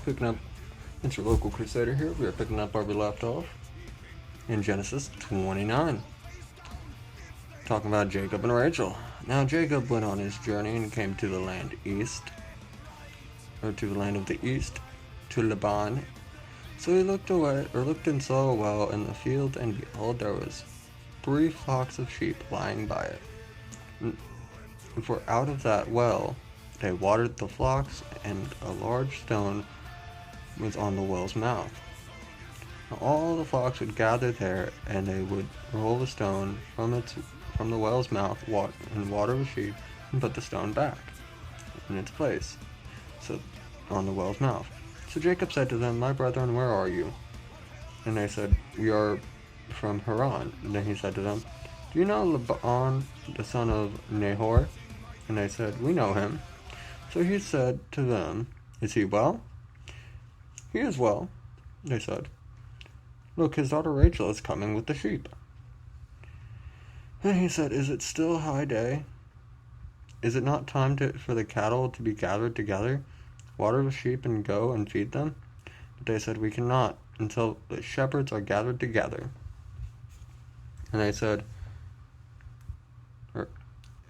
picking up. It's your local Crusader here. We are picking up where we left off in Genesis 29, talking about Jacob and Rachel. Now Jacob went on his journey and came to the land to the land of the east, to Laban. So he looked and saw a well in the field, and behold, there was 3 flocks of sheep lying by it. And for out of that well they watered the flocks, and a large stone was on the well's mouth. Now all the flocks would gather there, and they would roll the stone from the well's mouth and water the sheep, and put the stone back in its place, so on the well's mouth. So Jacob said to them, "My brethren, where are you?" And they said, "We are from Haran." And then he said to them, "Do you know Laban, the son of Nahor?" And they said, "We know him." So he said to them, "Is he well?" "He is well," they said. "Look, his daughter Rachel is coming with the sheep." And he said, "Is it still high day? Is it not time for the cattle to be gathered together? Water the sheep and go and feed them?" But they said, "We cannot until the shepherds are gathered together." And they said,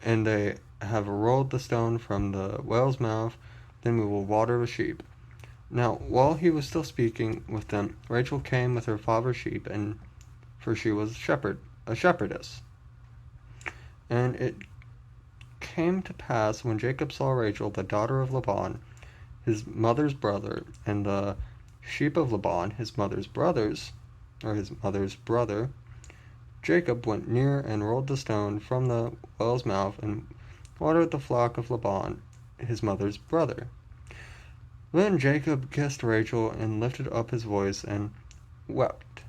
"And they have rolled the stone from the well's mouth, then we will water the sheep." Now, while he was still speaking with them, Rachel came with her father's sheep, and for she was a shepherdess. And it came to pass, when Jacob saw Rachel, the daughter of Laban, his mother's brother, and the sheep of Laban, his mother's brother, Jacob went near and rolled the stone from the well's mouth and watered the flock of Laban, his mother's brother. Then Jacob kissed Rachel and lifted up his voice and wept.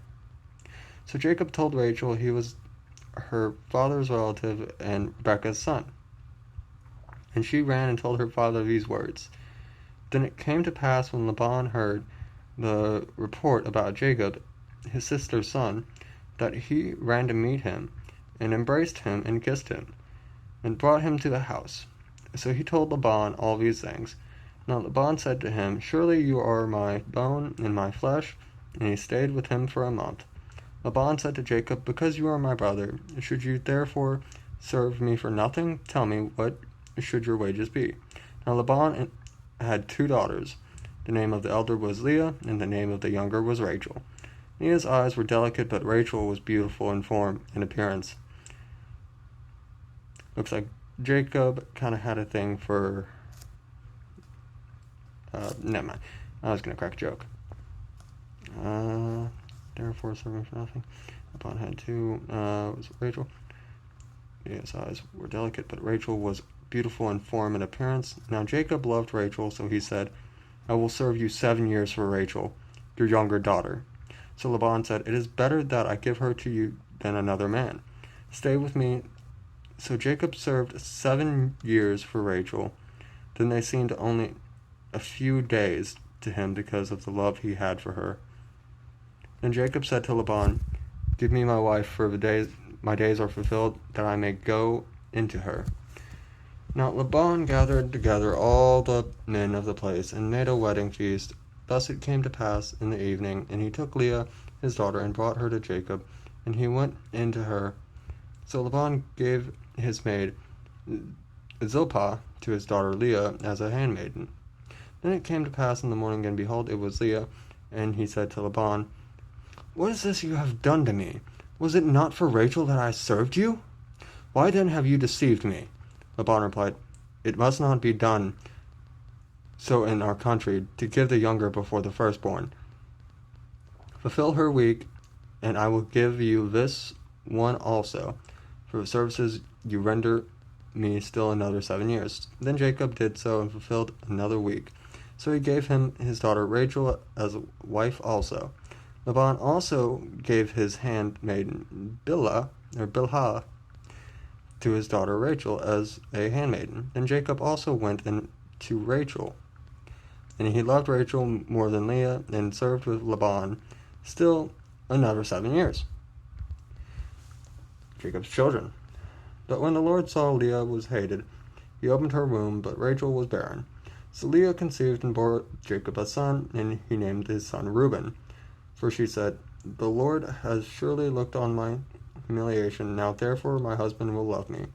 So Jacob told Rachel he was her father's relative and Rebekah's son. And she ran and told her father these words. Then it came to pass, when Laban heard the report about Jacob, his sister's son, that he ran to meet him, and embraced him, and kissed him, and brought him to the house. So he told Laban all these things. Now Laban said to him, "Surely you are my bone and my flesh." And he stayed with him for a month. Laban said to Jacob, "Because you are my brother, should you therefore serve me for nothing? Tell me, what should your wages be?" Now Laban had 2 daughters. The name of the elder was Leah, and the name of the younger was Rachel. Leah's eyes were delicate, but Rachel was beautiful in form and appearance. Looks like Jacob kind of had a thing for... never mind. I was going to crack a joke. Therefore, serving for nothing. Laban had 2, was Rachel. Leah's eyes were delicate, but Rachel was beautiful in form and appearance. Now Jacob loved Rachel, so he said, "I will serve you 7 years for Rachel, your younger daughter." So Laban said, "It is better that I give her to you than another man. Stay with me." So Jacob served 7 years for Rachel. Then they seemed only a few days to him because of the love he had for her. Then Jacob said to Laban, "Give me my wife, for my days are fulfilled, that I may go into her." Now Laban gathered together all the men of the place, and made a wedding feast. Thus it came to pass in the evening, and he took Leah his daughter, and brought her to Jacob, and he went into her. So Laban gave his maid Zilpah to his daughter Leah as a handmaiden. Then it came to pass in the morning, and behold, it was Leah. And he said to Laban, "What is this you have done to me? Was it not for Rachel that I served you? Why then have you deceived me?" Laban replied, "It must not be done so in our country, to give the younger before the firstborn. Fulfill her week, and I will give you this one also, for the services you render me still another 7 years." Then Jacob did so, and fulfilled another week. So he gave him his daughter Rachel as a wife also. Laban also gave his handmaiden Bilhah to his daughter Rachel as a handmaiden. Then Jacob also went in to Rachel, and he loved Rachel more than Leah, and served with Laban still another 7 years. Jacob's children. But when the Lord saw Leah was hated, he opened her womb, but Rachel was barren. So Leah conceived and bore Jacob a son, and he named his son Reuben. For she said, "The Lord has surely looked on my humiliation. Now therefore my husband will love me."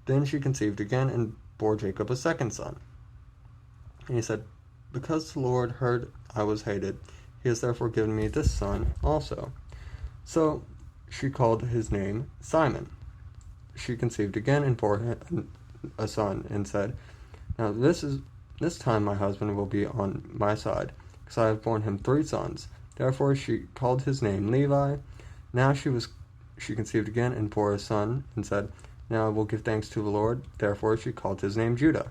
Then she conceived again and bore Jacob a second son. And he said, "Because the Lord heard I was hated, he has therefore given me this son also." So she called his name Simon. She conceived again and bore him a son, and said, "Now this time my husband will be on my side, because I have borne him 3 sons." Therefore she called his name Levi. Now she conceived again and bore a son, and said, "Now I will give thanks to the Lord." Therefore she called his name Judah.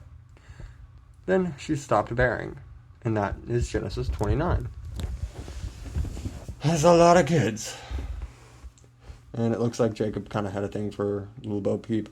Then she stopped bearing, and that is Genesis 29. That's a lot of kids. And it looks like Jacob kind of had a thing for little Bo Peep.